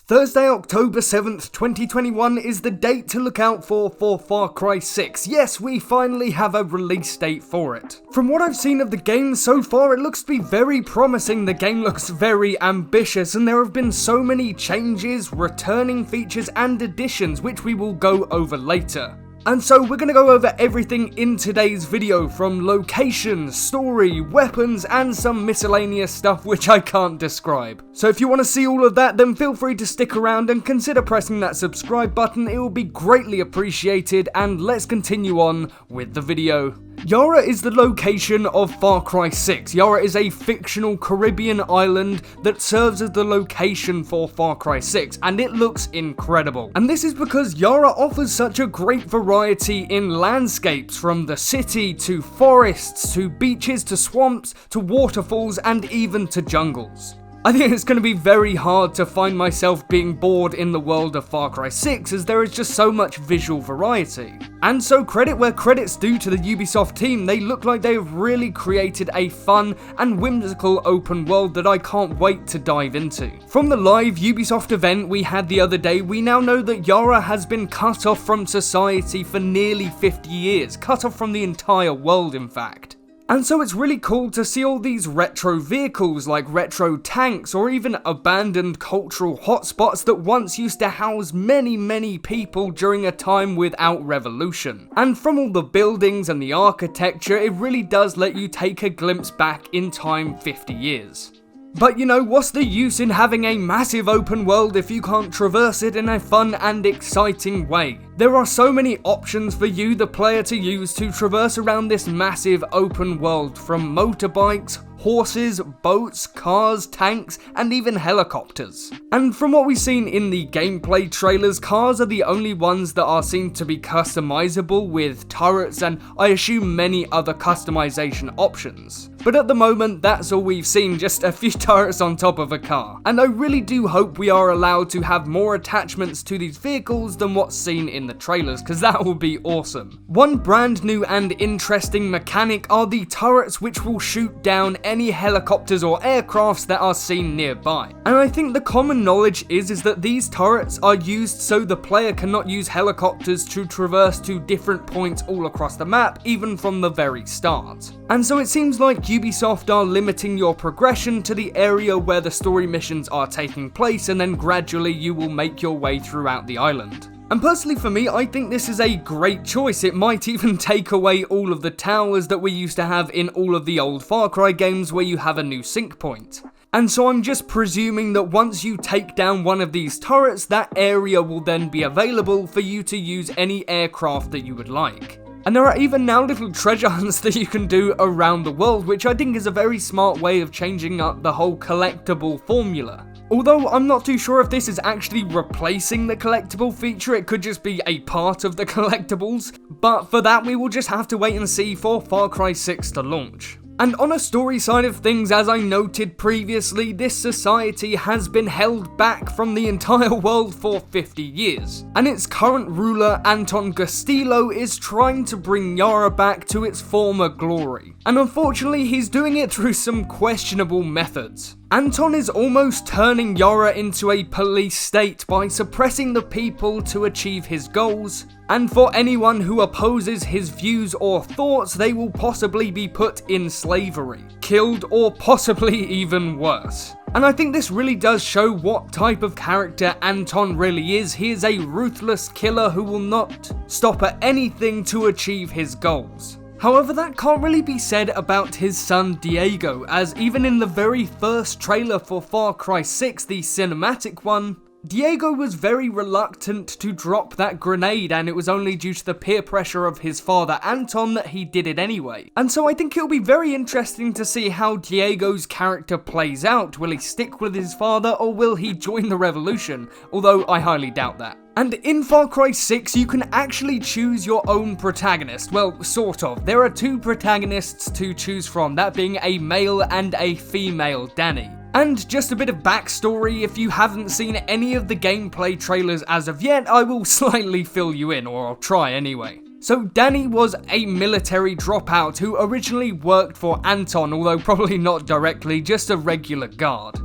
Thursday, October 7th, 2021 is the date to look out for Far Cry 6. Yes, we finally have a release date for it. From what I've seen of the game so far, it looks to be very promising. The game looks very ambitious, and there have been so many changes, returning features, and additions, which we will go over later. And so we're going to go over everything in today's video, from location, story, weapons, and some miscellaneous stuff which I can't describe. So if you want to see all of that, then feel free to stick around and consider pressing that subscribe button. It will be greatly appreciated, and let's continue on with the video. Yara is the location of Far Cry 6. Yara is a fictional Caribbean island that serves as the location for Far Cry 6, and it looks incredible. And this is because Yara offers such a great variety in landscapes, from the city to forests to beaches to swamps to waterfalls and even to jungles. I think it's going to be very hard to find myself being bored in the world of Far Cry 6, as there is just so much visual variety. And so credit where credit's due to the Ubisoft team. They look like they have really created a fun and whimsical open world that I can't wait to dive into. From the live Ubisoft event we had the other day, we now know that Yara has been cut off from society for nearly 50 years, cut off from the entire world in fact. And so it's really cool to see all these retro vehicles like retro tanks or even abandoned cultural hotspots that once used to house many people during a time without revolution. And from all the buildings and the architecture, it really does let you take a glimpse back in time 50 years. But you know, what's the use in having a massive open world if you can't traverse it in a fun and exciting way? There are so many options for you, the player, to use to traverse around this massive open world, from motorbikes, horses, boats, cars, tanks, and even helicopters. And from what we've seen in the gameplay trailers, cars are the only ones that are seen to be customizable, with turrets and I assume many other customization options. But at the moment, that's all we've seen, just a few turrets on top of a car. And I really do hope we are allowed to have more attachments to these vehicles than what's seen in the trailers, because that will be awesome. One brand new and interesting mechanic are the turrets, which will shoot down any helicopters or aircrafts that are seen nearby. And I think the common knowledge is that these turrets are used so the player cannot use helicopters to traverse to different points all across the map, even from the very start. And so it seems like Ubisoft are limiting your progression to the area where the story missions are taking place, and then gradually you will make your way throughout the island. And personally for me, I think this is a great choice. It might even take away all of the towers that we used to have in all of the old Far Cry games where you have a new sync point. And so I'm just presuming that once you take down one of these turrets, that area will then be available for you to use any aircraft that you would like. And there are even now little treasure hunts that you can do around the world, which I think is a very smart way of changing up the whole collectible formula. Although I'm not too sure if this is actually replacing the collectible feature, it could just be a part of the collectibles, but for that we will just have to wait and see for Far Cry 6 to launch. And on a story side of things, as I noted previously, this society has been held back from the entire world for 50 years. And its current ruler, Anton Castillo, is trying to bring Yara back to its former glory. And unfortunately, he's doing it through some questionable methods. Anton is almost turning Yara into a police state by suppressing the people to achieve his goals, and for anyone who opposes his views or thoughts, they will possibly be put in slavery, killed, or possibly even worse. And I think this really does show what type of character Anton really is. He is a ruthless killer who will not stop at anything to achieve his goals. However, that can't really be said about his son Diego, as even in the very first trailer for Far Cry 6, the cinematic one, Diego was very reluctant to drop that grenade, and it was only due to the peer pressure of his father Anton that he did it anyway. And so I think it'll be very interesting to see how Diego's character plays out. Will he stick with his father, or will he join the revolution? Although I highly doubt that. And in Far Cry 6, you can actually choose your own protagonist. Well, sort of. There are two protagonists to choose from, that being a male and a female Dani. And just a bit of backstory, if you haven't seen any of the gameplay trailers as of yet, I will slightly fill you in, or I'll try anyway. So Dani was a military dropout who originally worked for Anton, although probably not directly, just a regular guard.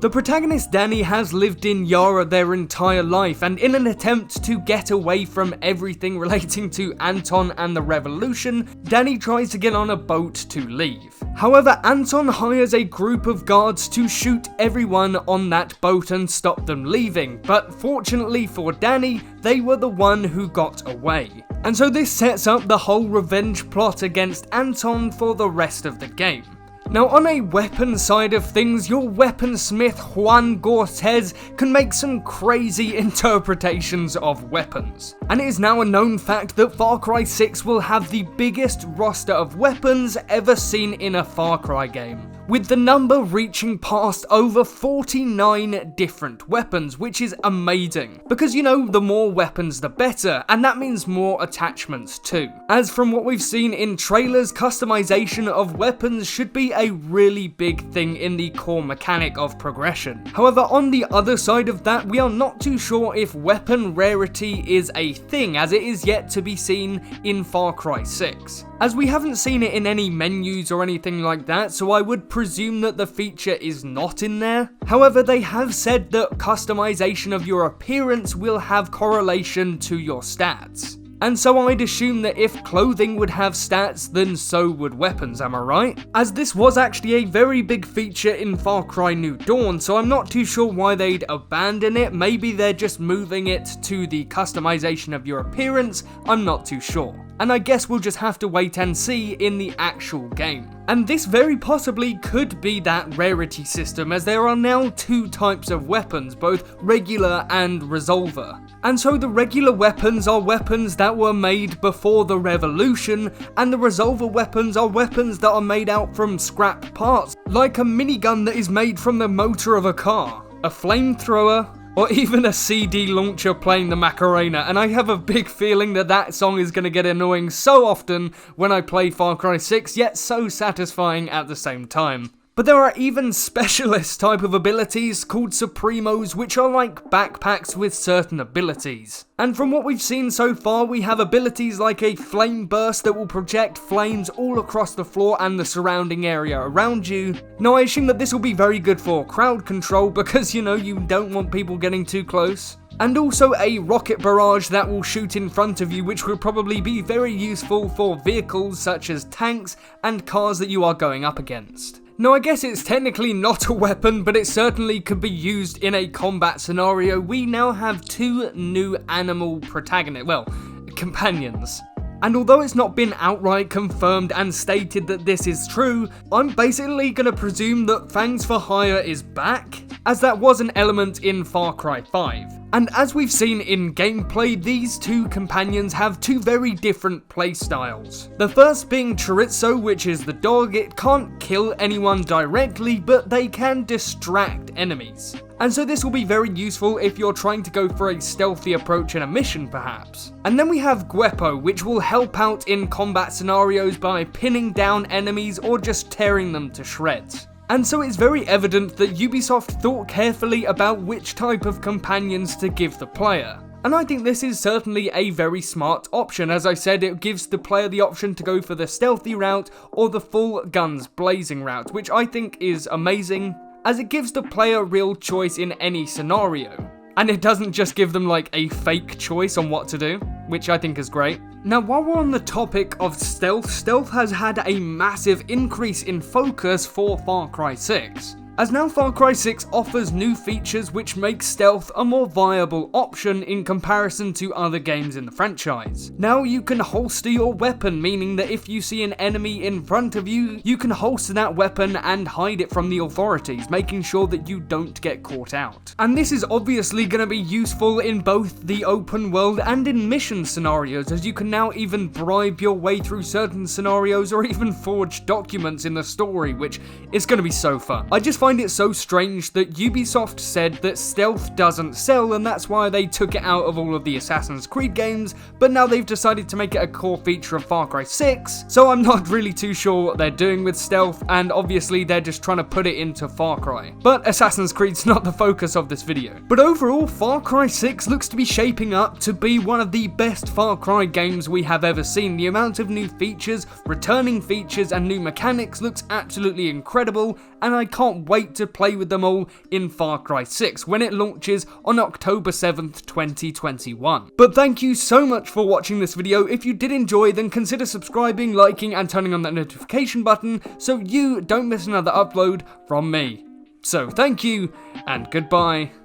The protagonist Dani has lived in Yara their entire life, and in an attempt to get away from everything relating to Anton and the revolution, Dani tries to get on a boat to leave. However, Anton hires a group of guards to shoot everyone on that boat and stop them leaving, but fortunately for Dani, they were the one who got away. And so this sets up the whole revenge plot against Anton for the rest of the game. Now, on a weapon side of things, your weaponsmith Juan Cortez can make some crazy interpretations of weapons. And it is now a known fact that Far Cry 6 will have the biggest roster of weapons ever seen in a Far Cry game, with the number reaching past over 49 different weapons, which is amazing. Because, you know, the more weapons the better, and that means more attachments too. As from what we've seen in trailers, customization of weapons should be a really big thing in the core mechanic of progression. However, on the other side of that, we are not too sure if weapon rarity is a thing, as it is yet to be seen in Far Cry 6. As we haven't seen it in any menus or anything like that, so I would presume that the feature is not in there. However, they have said that customization of your appearance will have correlation to your stats. And so I'd assume that if clothing would have stats, then so would weapons, am I right? As this was actually a very big feature in Far Cry New Dawn, so I'm not too sure why they'd abandon it. Maybe they're just moving it to the customization of your appearance, I'm not too sure. And I guess we'll just have to wait and see in the actual game. And this very possibly could be that rarity system, as there are now two types of weapons, both regular and resolver. And so the regular weapons are weapons that were made before the revolution, and the resolver weapons are weapons that are made out from scrap parts, like a minigun that is made from the motor of a car, a flamethrower, or even a CD launcher playing the Macarena, and I have a big feeling that that song is going to get annoying so often when I play Far Cry 6, yet so satisfying at the same time. But there are even specialist type of abilities called Supremos, which are like backpacks with certain abilities. And from what we've seen so far, we have abilities like a flame burst that will project flames all across the floor and the surrounding area around you. Now I assume that this will be very good for crowd control because, you know, you don't want people getting too close. And also a rocket barrage that will shoot in front of you, which will probably be very useful for vehicles such as tanks and cars that you are going up against. Now I guess it's technically not a weapon, but it certainly could be used in a combat scenario. We now have two new animal companions. And although it's not been outright confirmed and stated that this is true, I'm basically gonna presume that Fangs for Hire is back, as that was an element in Far Cry 5. And as we've seen in gameplay, these two companions have two very different playstyles. The first being Chorizo, which is the dog. It can't kill anyone directly, but they can distract enemies. And so this will be very useful if you're trying to go for a stealthy approach in a mission perhaps. And then we have Guepo, which will help out in combat scenarios by pinning down enemies or just tearing them to shreds. And so it's very evident that Ubisoft thought carefully about which type of companions to give the player. And I think this is certainly a very smart option. As I said, it gives the player the option to go for the stealthy route or the full guns blazing route, which I think is amazing, as it gives the player real choice in any scenario. And it doesn't just give them like a fake choice on what to do, which I think is great. Now while we're on the topic of stealth has had a massive increase in focus for Far Cry 6. As now Far Cry 6 offers new features which make stealth a more viable option in comparison to other games in the franchise. Now you can holster your weapon, meaning that if you see an enemy in front of you, you can holster that weapon and hide it from the authorities, making sure that you don't get caught out. And this is obviously going to be useful in both the open world and in mission scenarios, as you can now even bribe your way through certain scenarios or even forge documents in the story, which is going to be so fun. I just find it so strange that Ubisoft said that stealth doesn't sell, and that's why they took it out of all of the Assassin's Creed games, but now they've decided to make it a core feature of Far Cry 6, so I'm not really too sure what they're doing with stealth, and obviously they're just trying to put it into Far Cry. But Assassin's Creed's not the focus of this video. But overall, Far Cry 6 looks to be shaping up to be one of the best Far Cry games we have ever seen. The amount of new features, returning features, and new mechanics looks absolutely incredible, and I can't wait wait to play with them all in Far Cry 6 when it launches on October 7th, 2021. But thank you so much for watching this video. If you did enjoy, then consider subscribing, liking, and turning on that notification button so you don't miss another upload from me. So thank you, and goodbye.